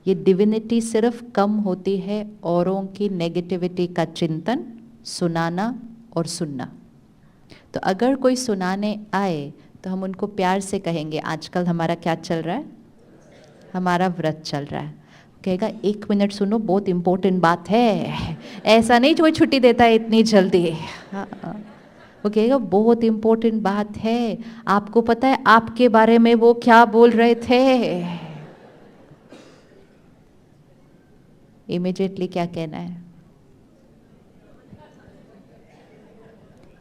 ये डिविनिटी सिर्फ कम होती है औरों की नेगेटिविटी का चिंतन, सुनाना और सुनना। तो अगर कोई सुनाने आए तो हम उनको प्यार से कहेंगे, आजकल हमारा क्या चल रहा है, हमारा व्रत चल रहा है। कहेगा 1 मिनट सुनो, बहुत इम्पोर्टेंट बात है। ऐसा नहीं कोई छुट्टी देता है इतनी जल्दी। हाँ, वो कहेगा बहुत इम्पोर्टेंट बात है, आपको पता है आपके बारे में वो क्या बोल रहे थे। इमीडिएटली क्या कहना है,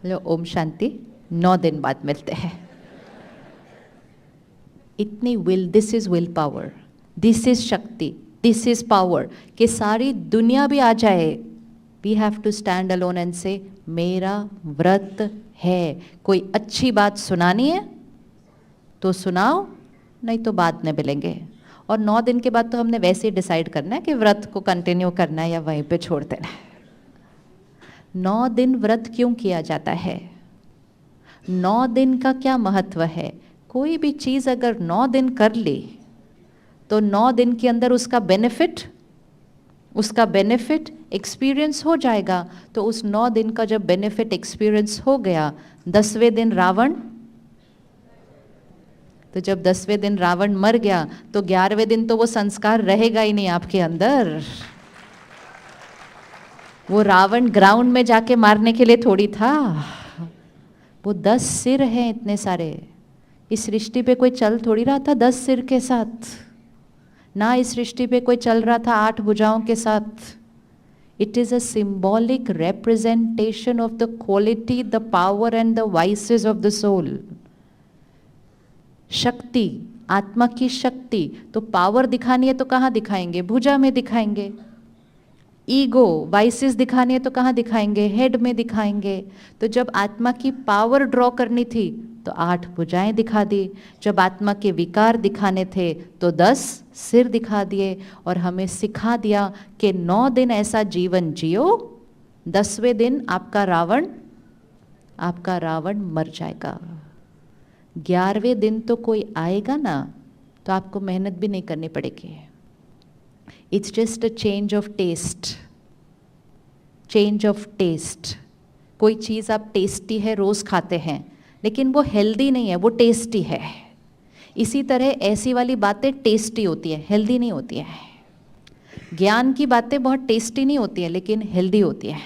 लो ओम शांति, 9 दिन बाद मिलते हैं। इतनी will, this is will power, this is शक्ति, दिस इज पावर, कि सारी दुनिया भी आ जाए, we have to stand alone and से मेरा व्रत है। कोई अच्छी बात सुनानी है तो सुनाओ, नहीं तो बाद में मिलेंगे। और 9 दिन के बाद तो हमने वैसे ही डिसाइड करना है कि व्रत को कंटिन्यू करना है या वहीं पे छोड़ देना है। 9 दिन व्रत क्यों किया जाता है, 9 दिन का क्या महत्व है। कोई भी चीज़ अगर 9 दिन कर ली तो 9 दिन के अंदर उसका बेनिफिट एक्सपीरियंस हो जाएगा। तो उस 9 दिन का जब बेनिफिट एक्सपीरियंस हो गया, 10वें दिन रावण, तो जब 10वें दिन रावण मर गया तो 11वें दिन तो वो संस्कार रहेगा ही नहीं आपके अंदर। वो रावण ग्राउंड में जाके मारने के लिए थोड़ी था, वो 10 सिर हैं इतने सारे। इस सृष्टि पे कोई चल थोड़ी रहा था 10 सिर के साथ, ना इस सृष्टि पे कोई चल रहा था 8 भुजाओं के साथ। It is a symbolic representation of the quality, the power and the vices of the soul. शक्ति, आत्मा की शक्ति, तो पावर दिखानी है तो कहाँ दिखाएंगे, भुजा में दिखाएंगे। ईगो, वाइसेस दिखानी है तो कहाँ दिखाएंगे, हेड में दिखाएंगे। तो जब आत्मा की पावर ड्रॉ करनी थी तो 8 भुजाएं दिखा दी, जब आत्मा के विकार दिखाने थे तो 10 सिर दिखा दिए, और हमें सिखा दिया कि 9 दिन ऐसा जीवन जियो, 10वें दिन आपका रावण मर जाएगा। 11वें दिन तो कोई आएगा ना, तो आपको मेहनत भी नहीं करनी पड़ेगी। It's just a change of taste. कोई चीज़ आप टेस्टी है रोज़ खाते हैं, लेकिन वो हेल्दी नहीं है, वो टेस्टी है। इसी तरह ऐसी वाली बातें टेस्टी होती है, हेल्दी नहीं होती है। ज्ञान की बातें बहुत टेस्टी नहीं होती हैं, लेकिन हेल्दी होती है।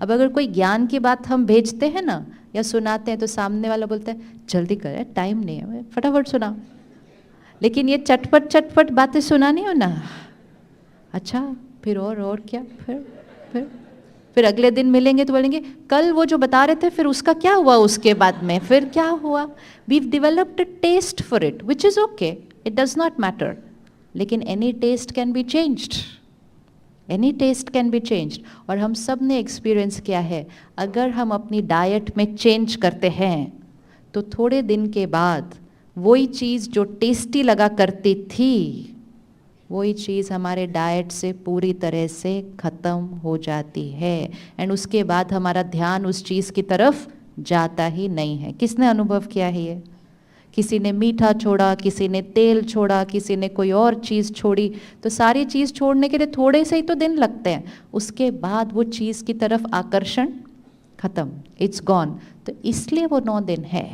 अब अगर कोई ज्ञान की बात हम भेजते हैं ना या सुनाते हैं तो सामने वाला बोलता है जल्दी कर, टाइम नहीं है, फटाफट सुना। लेकिन ये चटपट बातें सुनानी हो ना, अच्छा फिर और क्या, फिर अगले दिन मिलेंगे तो बोलेंगे कल वो जो बता रहे थे फिर उसका क्या हुआ, उसके बाद में फिर क्या हुआ। We developed a test for it which is okay, it does not matter. लेकिन any test can be changed, और हम सब ने एक्सपीरियंस किया है, अगर हम अपनी डाइट में चेंज करते हैं तो थोड़े दिन के बाद वही चीज़ जो टेस्टी लगा करती थी, वही चीज़ हमारे डाइट से पूरी तरह से ख़त्म हो जाती है, एंड उसके बाद हमारा ध्यान उस चीज़ की तरफ जाता ही नहीं है। किसने अनुभव किया है ये? किसी ने मीठा छोड़ा, किसी ने तेल छोड़ा, किसी ने कोई और चीज़ छोड़ी। तो सारी चीज़ छोड़ने के लिए थोड़े से ही तो दिन लगते हैं, उसके बाद वो चीज़ की तरफ आकर्षण ख़त्म, इट्स गॉन। तो इसलिए वो 9 दिन है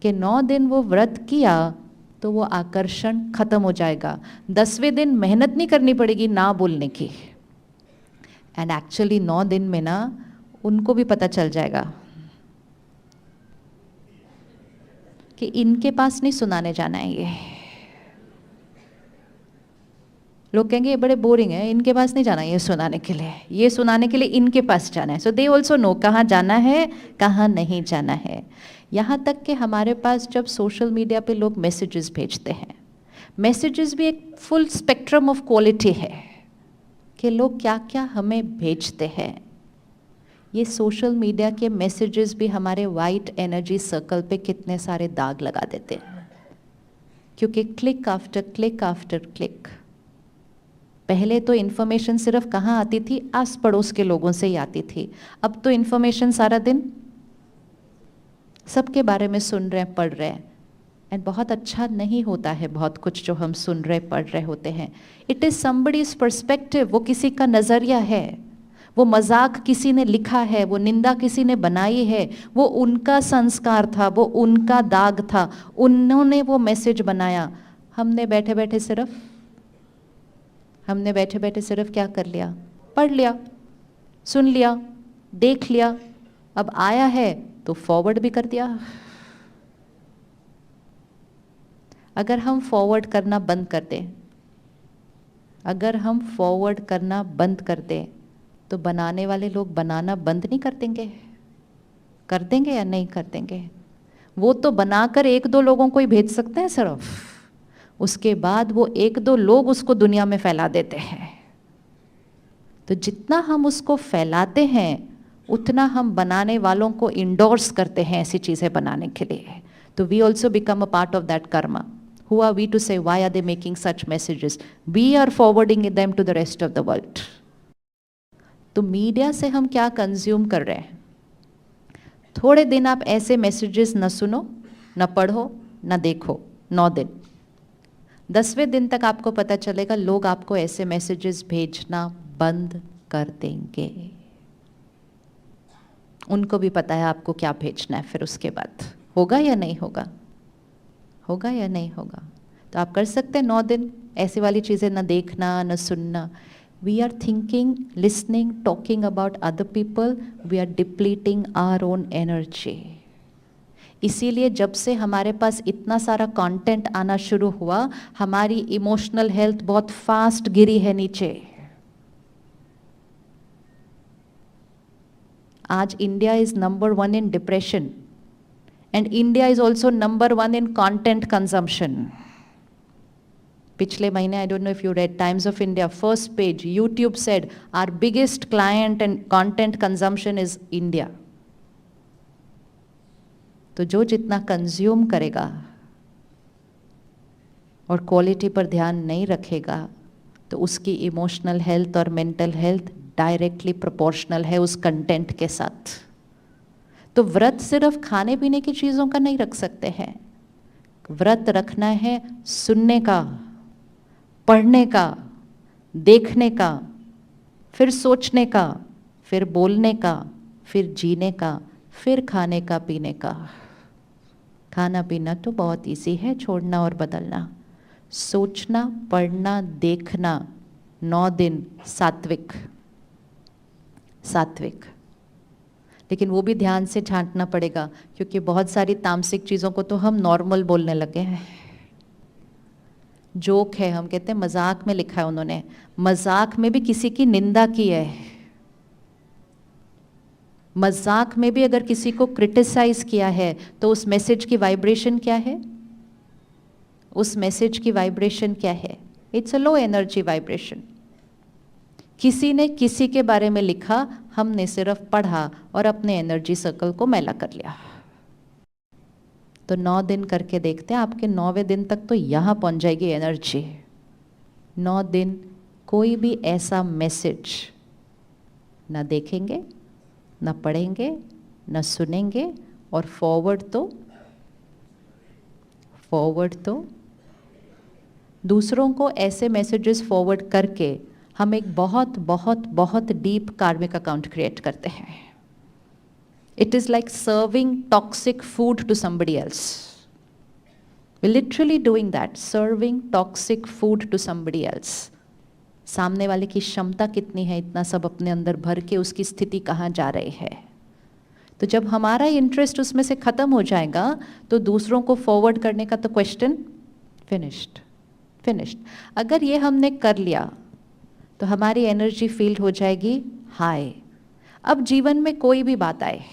कि 9 दिन वो व्रत किया तो वो आकर्षण खत्म हो जाएगा। 10वें दिन मेहनत नहीं करनी पड़ेगी ना बोलने की, एंड एक्चुअली 9 दिन में ना उनको भी पता चल जाएगा कि इनके पास नहीं सुनाने जाना है। ये लोग कहेंगे ये बड़े बोरिंग है, इनके पास नहीं जाना ये सुनाने के लिए, ये सुनाने के लिए इनके पास जाना है। सो दे ऑल्सो नो कहाँ जाना है, कहाँ नहीं जाना है। यहाँ तक कि हमारे पास जब सोशल मीडिया पे लोग मैसेजेस भेजते हैं, मैसेजेस भी एक फुल स्पेक्ट्रम ऑफ क्वालिटी है कि लोग क्या क्या हमें भेजते हैं। ये सोशल मीडिया के मैसेजेस भी हमारे वाइट एनर्जी सर्कल पे कितने सारे दाग लगा देते हैं, क्योंकि click after click after click. पहले तो इन्फॉर्मेशन सिर्फ कहाँ आती थी, आस पड़ोस के लोगों से ही आती थी। अब तो इन्फॉर्मेशन सारा दिन सबके बारे में सुन रहे हैं, पढ़ रहे हैं, एंड बहुत अच्छा नहीं होता है बहुत कुछ जो हम सुन रहे पढ़ रहे होते हैं. It is somebody's perspective. वो किसी का नज़रिया है, वो मजाक किसी ने लिखा है, वो निंदा किसी ने बनाई है, वो उनका संस्कार था, वो उनका दाग था, उन्होंने वो मैसेज बनाया. हमने बैठे बैठे सिर्फ क्या कर लिया? पढ़ लिया, सुन लिया, देख लिया. अब आया है तो फॉरवर्ड भी कर दिया. अगर हम फॉरवर्ड करना बंद कर दें, तो बनाने वाले लोग बनाना बंद नहीं कर देंगे? कर देंगे या नहीं कर देंगे? वो तो बनाकर 1-2 लोगों को ही भेज सकते हैं सिर्फ. उसके बाद वो 1-2 लोग उसको दुनिया में फैला देते हैं. तो जितना हम उसको फैलाते हैं उतना हम बनाने वालों को इंडोर्स करते हैं ऐसी चीज़ें बनाने के लिए. तो we also become a part of that karma. Who are we to say why are they making such messages? We are forwarding them to the rest of the world. तो मीडिया से हम क्या कंज्यूम कर रहे हैं? थोड़े दिन आप ऐसे मैसेजेस न सुनो, न पढ़ो, न देखो, 9 दिन. 10वें दिन तक आपको पता चलेगा लोग आपको ऐसे मैसेजेस भेजना बंद कर देंगे. उनको भी पता है आपको क्या भेजना है. फिर उसके बाद होगा या नहीं होगा? होगा या नहीं होगा? तो आप कर सकते हैं 9 दिन ऐसी वाली चीज़ें न देखना, न सुनना. We are thinking, listening, talking about other people, we are depleting our own energy. इसीलिए जब से हमारे पास इतना सारा कंटेंट आना शुरू हुआ, हमारी इमोशनल हेल्थ बहुत फास्ट गिरी है नीचे. आज India is number 1 in depression. And India is also number 1 in content consumption. पिछले महीने, I don't know if you read Times of India, first page, YouTube said our biggest client and content consumption is India. तो जो जितना consume करेगा और quality पर ध्यान नहीं रखेगा तो उसकी इमोशनल हेल्थ और मेंटल हेल्थ डायरेक्टली प्रोपोर्शनल है उस कंटेंट के साथ. तो व्रत सिर्फ खाने पीने की चीज़ों का नहीं रख सकते हैं. व्रत रखना है सुनने का, पढ़ने का, देखने का, फिर सोचने का, फिर बोलने का, फिर जीने का, फिर खाने का पीने का. खाना पीना तो बहुत इजी है, छोड़ना और बदलना. सोचना, पढ़ना, देखना 9 दिन सात्विक. लेकिन वो भी ध्यान से छांटना पड़ेगा क्योंकि बहुत सारी तामसिक चीज़ों को तो हम नॉर्मल बोलने लगे हैं. जोक है, हम कहते हैं मजाक में लिखा है उन्होंने. मजाक में भी किसी की निंदा की है. मजाक में भी अगर किसी को क्रिटिसाइज किया है तो उस मैसेज की वाइब्रेशन क्या है? It's a low energy vibration. किसी ने किसी के बारे में लिखा, हमने सिर्फ पढ़ा और अपने एनर्जी सर्कल को मैला कर लिया. तो 9 दिन करके देखते हैं, आपके 9वें दिन तक तो यहाँ पहुँच जाएगी एनर्जी. 9 दिन कोई भी ऐसा मैसेज ना देखेंगे, ना पढ़ेंगे, ना सुनेंगे. और फॉरवर्ड तो दूसरों को ऐसे मैसेजेस फॉरवर्ड करके हम एक बहुत बहुत बहुत डीप कार्मिक अकाउंट क्रिएट करते हैं. It is like serving toxic food to somebody else. We literally doing that, serving toxic food to somebody else. सामने वाले की क्षमता कितनी है इतना सब अपने अंदर भर के, उसकी स्थिति कहाँ जा रही है. तो जब हमारा इंटरेस्ट उसमें से ख़त्म हो जाएगा तो दूसरों को फॉरवर्ड करने का तो क्वेश्चन फिनिश्ड. अगर ये हमने कर लिया तो हमारी एनर्जी फील्ड हो जाएगी हाई. अब जीवन में कोई भी बात आए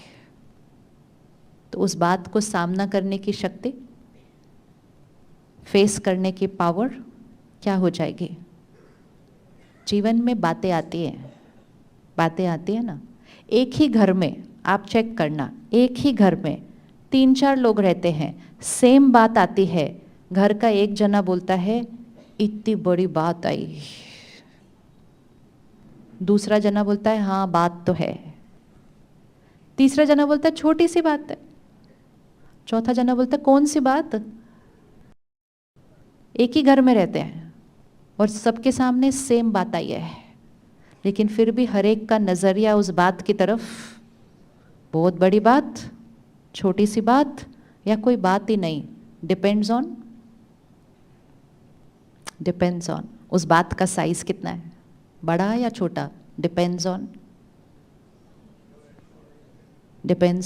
तो उस बात को सामना करने की शक्ति, फेस करने की पावर क्या हो जाएगी? जीवन में बातें आती हैं ना. एक ही घर में आप चेक करना, एक ही घर में 3-4 लोग रहते हैं, सेम बात आती है. घर का एक जना बोलता है इतनी बड़ी बात आई, दूसरा जना बोलता है हाँ बात तो है, तीसरा जना बोलता है छोटी सी बात है, चौथा जना बोलता है कौन सी बात, एक ही घर में रहते हैं और सबके सामने सेम बात आई है, लेकिन फिर भी हर एक का नज़रिया उस बात की तरफ, बहुत बड़ी बात, छोटी सी बात, या कोई बात ही नहीं, डिपेंड्स ऑन उस बात का साइज कितना है, बड़ा या छोटा, डिपेंड्स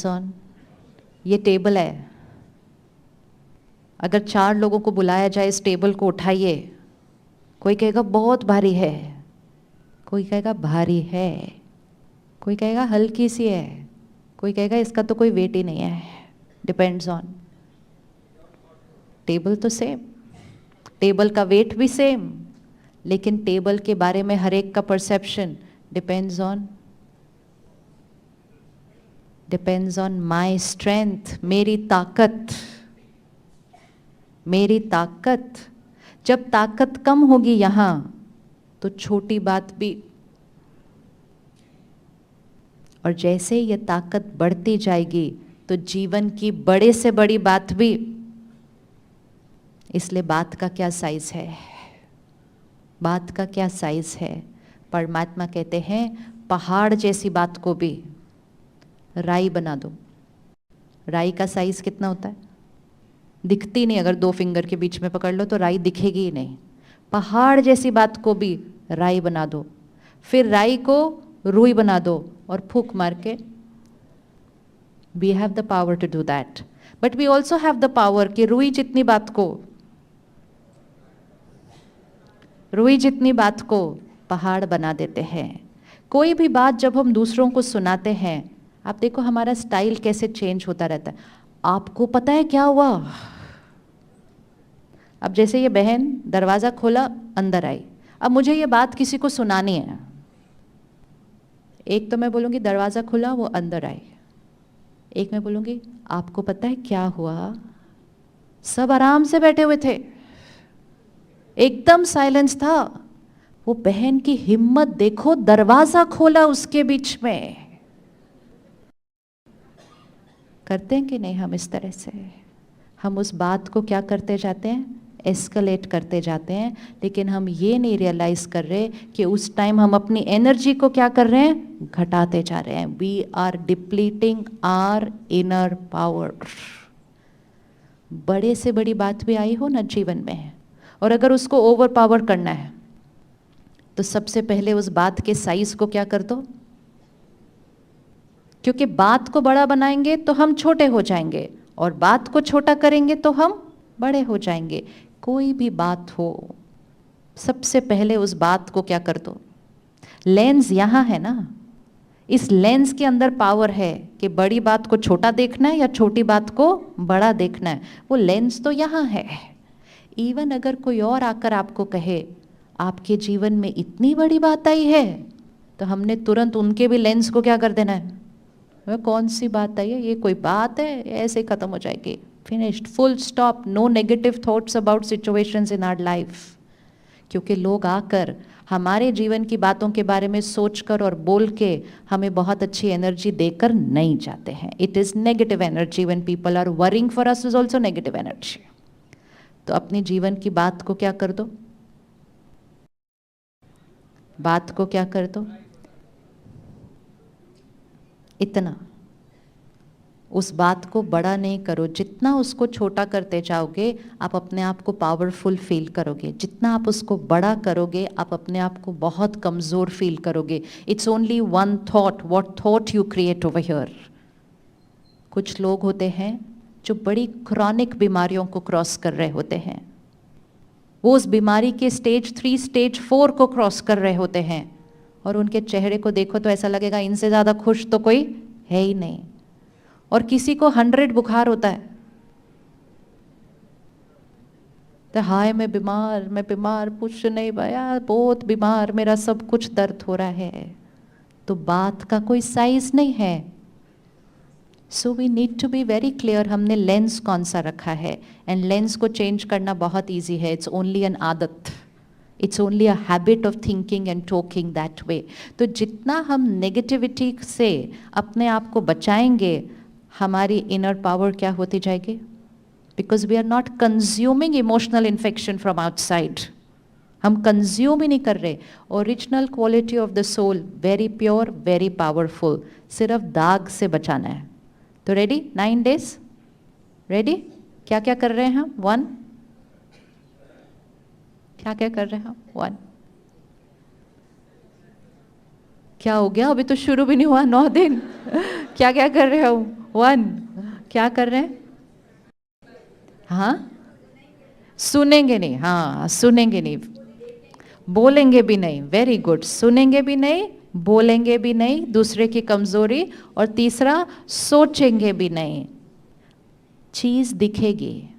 ऑन। ये टेबल है, अगर 4 लोगों को बुलाया जाए इस टेबल को उठाइए, कोई कहेगा बहुत भारी है, कोई कहेगा भारी है, कोई कहेगा हल्की सी है, कोई कहेगा इसका तो कोई वेट ही नहीं है। डिपेंड्स ऑन, टेबल तो सेम, टेबल का वेट भी सेम, लेकिन टेबल के बारे में हर एक का perception depends on my strength, मेरी ताकत। जब ताकत कम होगी यहाँ तो छोटी बात भी, और जैसे ये ताकत बढ़ती जाएगी तो जीवन की बड़े से बड़ी बात भी। इसलिए बात का क्या साइज है, परमात्मा कहते हैं पहाड़ जैसी बात को भी राई बना दो। राई का साइज कितना होता है, दिखती नहीं, अगर 2 फिंगर के बीच में पकड़ लो तो राई दिखेगी ही नहीं। पहाड़ जैसी बात को भी राई बना दो, फिर राई को रुई बना दो और फूंक मार के। We have the power to do that, but we also have the power कि रुई जितनी बात को पहाड़ बना देते हैं। कोई भी बात जब हम दूसरों को सुनाते हैं, आप देखो हमारा स्टाइल कैसे चेंज होता रहता है। आपको पता है क्या हुआ, अब जैसे ये बहन दरवाज़ा खोला अंदर आई, अब मुझे ये बात किसी को सुनानी है, एक तो मैं बोलूँगी दरवाज़ा खुला वो अंदर आई, एक मैं बोलूँगी आपको पता है क्या हुआ। सब आराम से बैठे हुए थे, एकदम साइलेंस था, वो बहन की हिम्मत देखो, दरवाज़ा खोला उसके बीच में। करते हैं कि नहीं हम इस तरह से? हम उस बात को क्या करते जाते हैं, एस्केलेट करते जाते हैं, लेकिन हम ये नहीं रियलाइज कर रहे कि उस टाइम हम अपनी एनर्जी को क्या कर रहे हैं, घटाते जा रहे हैं। We are depleting our inner power. बड़े से बड़ी बात भी आई हो ना जीवन में, और अगर उसको ओवर पावर करना है तो सबसे पहले उस बात के साइज को क्या कर दो, क्योंकि बात को बड़ा बनाएंगे तो हम छोटे हो जाएंगे, और बात को छोटा करेंगे तो हम बड़े हो जाएंगे। कोई भी बात हो, सबसे पहले उस बात को क्या कर दो, लेंस यहाँ है ना, इस लेंस के अंदर पावर है कि बड़ी बात को छोटा देखना है या छोटी बात को बड़ा देखना है। वो लेंस तो यहाँ है। इवन अगर कोई और आकर आपको कहे आपके जीवन में इतनी बड़ी बात आई है, तो हमने तुरंत उनके भी लेंस को क्या कर देना है, वह कौन सी बात आई है, ये कोई बात है, ऐसे ही खत्म हो जाएगी, finished, full stop, no negative thoughts about situations in our life. क्योंकि लोग आकर हमारे जीवन की बातों के बारे में सोचकर और बोल के हमें बहुत अच्छी एनर्जी देकर नहीं जाते हैं। It is negative energy, when people are worrying for us is also negative energy. तो अपने जीवन की बात को क्या कर दो, बात को क्या कर दो, इतना, उस बात को बड़ा नहीं करो। जितना उसको छोटा करते जाओगे आप अपने आप को पावरफुल फील करोगे, जितना आप उसको बड़ा करोगे आप अपने आप को बहुत कमज़ोर फील करोगे। It's only one thought, what thought you create over here. कुछ लोग होते हैं जो बड़ी क्रॉनिक बीमारियों को क्रॉस कर रहे होते हैं, वो उस बीमारी के स्टेज 3 स्टेज 4 को क्रॉस कर रहे होते हैं, और उनके चेहरे को देखो तो ऐसा लगेगा इनसे ज़्यादा खुश तो कोई है ही नहीं। और किसी को 100 बुखार होता है तो हाय मैं बीमार, कुछ नहीं भैया, बहुत बीमार, मेरा सब कुछ दर्द हो रहा है। तो बात का कोई साइज नहीं है। So we need to be very clear, हमने लेंस कौन सा रखा है, एंड लेंस को चेंज करना बहुत ईजी है। इट्स ओनली एन आदत, it's only a habit of thinking and talking that way. तो जितना हम नेगेटिविटी से अपने आप को बचाएंगे, हमारी इनर पावर क्या होती जाएगी, because we are not consuming emotional infection from outside. हम कंज्यूम ही नहीं कर रहे. Original quality of the soul very pure, very powerful. सिर्फ दाग से बचाना है. तो रेडी? 9 days ready? क्या क्या कर रहे हैं हम? 1 क्या क्या कर रहे हैं हम? 1 क्या हो गया? अभी तो शुरू भी नहीं हुआ. 9 दिन क्या क्या कर रहे हो? 1 क्या कर रहे हैं? हाँ, सुनेंगे नहीं. हाँ, सुनेंगे नहीं, बोलेंगे भी नहीं. Very good. सुनेंगे भी नहीं, बोलेंगे भी नहीं दूसरे की कमजोरी. और तीसरा, सोचेंगे भी नहीं. चीज दिखेगी.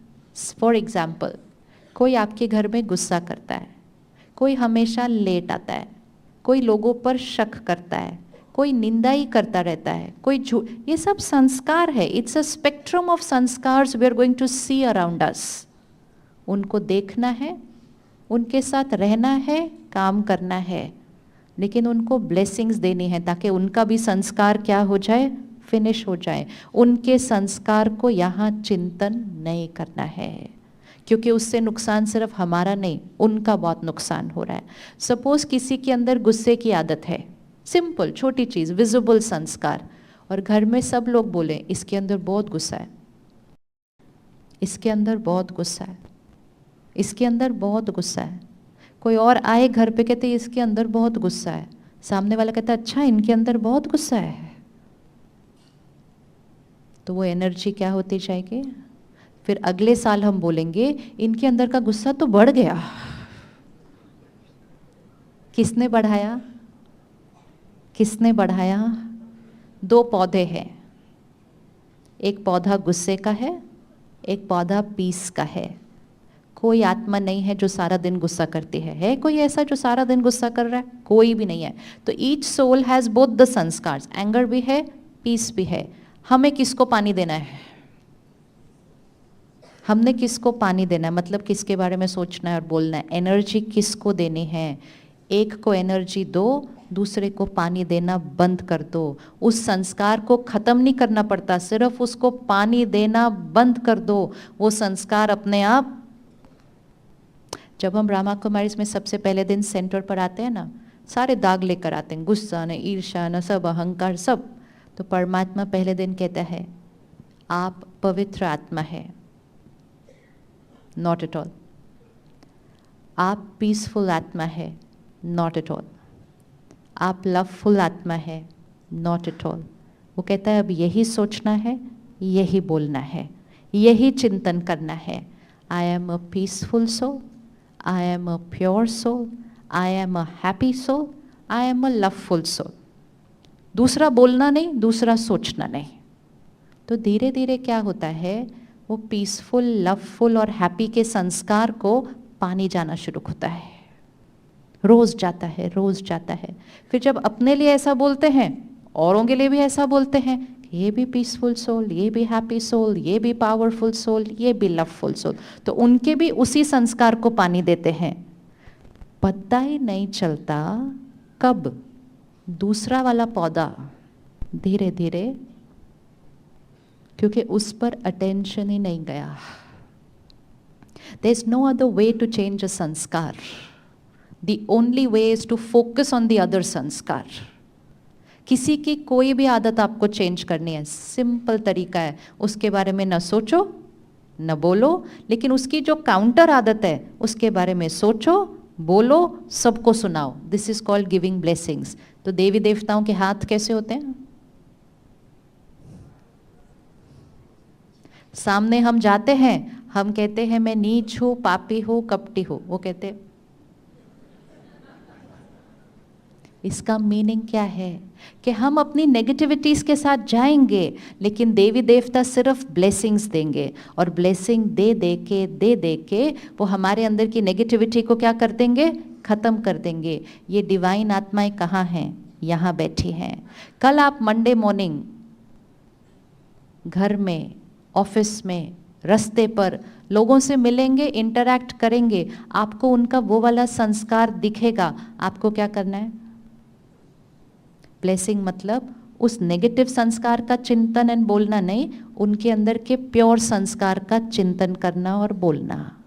फॉर एग्जाम्पल, कोई आपके घर में गुस्सा करता है, कोई हमेशा लेट आता है, कोई लोगों पर शक करता है, कोई निंदा ही करता रहता है, कोई झूठ. ये सब संस्कार है. It's a spectrum of sanskars we are going to see around us. उनको देखना है, उनके साथ रहना है, काम करना है, लेकिन उनको ब्लेसिंग्स देनी है ताकि उनका भी संस्कार क्या हो जाए? फिनिश हो जाए. उनके संस्कार को यहाँ चिंतन नहीं करना है, क्योंकि उससे नुकसान सिर्फ हमारा नहीं, उनका बहुत नुकसान हो रहा है. सपोज किसी के अंदर गुस्से की आदत है, सिंपल छोटी चीज़, विजिबल संस्कार, और घर में सब लोग बोले इसके अंदर बहुत गुस्सा है, इसके अंदर बहुत गुस्सा है, इसके अंदर बहुत गुस्सा है. कोई और आए घर पे, कहते इसके अंदर बहुत गुस्सा है. सामने वाला कहता है अच्छा इनके अंदर बहुत गुस्सा है. तो वो एनर्जी क्या होती जाएगी? फिर अगले साल हम बोलेंगे इनके अंदर का गुस्सा तो बढ़ गया. किसने बढ़ाया? किसने बढ़ाया? 2 पौधे हैं. एक पौधा गुस्से का है, एक पौधा पीस का है. कोई आत्मा नहीं है जो सारा दिन गुस्सा करती है कोई ऐसा जो सारा दिन गुस्सा कर रहा है? कोई भी नहीं है. तो each soul has both the sanskars. Anger भी है, पीस भी है. हमें किसको पानी देना है? हमने किसको पानी देना है? मतलब किसके बारे में सोचना है और बोलना है? एनर्जी किसको देनी है? एक को एनर्जी दो, दूसरे को पानी देना बंद कर दो. उस संस्कार को खत्म नहीं करना पड़ता, सिर्फ उसको पानी देना बंद कर दो. वो संस्कार अपने आप. जब हम ब्रह्मा कुमारीज में सबसे पहले दिन सेंटर पर आते हैं ना, सारे दाग लेकर आते हैं, गुस्सा न, ईर्ष्या न, सब अहंकार सब. तो परमात्मा पहले दिन कहता है आप पवित्र आत्मा है. Not at all. आप पीसफुल आत्मा है. Not at all. आप लवफुल आत्मा है. Not at all. वो कहता है अब यही सोचना है, यही बोलना है, यही चिंतन करना है. I am a peaceful soul, I am a pure soul, I am a happy soul, I am a loveful soul. दूसरा बोलना नहीं, दूसरा सोचना नहीं. तो धीरे धीरे क्या होता है, वो पीसफुल, लवफुल और हैप्पी के संस्कार को पानी जाना शुरू होता है. रोज जाता है, रोज जाता है. फिर जब अपने लिए ऐसा बोलते हैं, औरों के लिए भी ऐसा बोलते हैं, ये भी पीसफुल सोल, ये भी हैप्पी सोल, ये भी पावरफुल सोल, ये भी लवफुल सोल. तो उनके भी उसी संस्कार को पानी देते हैं. पता ही नहीं चलता कब दूसरा वाला पौधा धीरे धीरे, क्योंकि उस पर अटेंशन ही नहीं गया. There is no other way to change a sanskar. The only way is to focus on the other sanskar. किसी की कोई भी आदत आपको चेंज करनी है, सिंपल तरीका है. उसके बारे में न सोचो, न बोलो, लेकिन उसकी जो काउंटर आदत है उसके बारे में सोचो, बोलो, सबको सुनाओ. This is called giving blessings. तो देवी देवताओं के हाथ कैसे होते हैं? सामने हम जाते हैं, हम कहते हैं मैं नीच हूँ, पापी हूँ, कपटी हूँ. वो कहते इसका मीनिंग क्या है कि हम अपनी नेगेटिविटीज के साथ जाएंगे, लेकिन देवी देवता सिर्फ ब्लेसिंग्स देंगे. और ब्लेसिंग दे दे के वो हमारे अंदर की नेगेटिविटी को क्या कर देंगे? खत्म कर देंगे. ये डिवाइन आत्माएं कहाँ हैं? यहाँ बैठी हैं. कल आप मंडे मॉर्निंग घर में, ऑफिस में, रास्ते पर लोगों से मिलेंगे, इंटरैक्ट करेंगे, आपको उनका वो वाला संस्कार दिखेगा. आपको क्या करना है? ब्लेसिंग मतलब उस नेगेटिव संस्कार का चिंतन एंड बोलना नहीं, उनके अंदर के प्योर संस्कार का चिंतन करना और बोलना।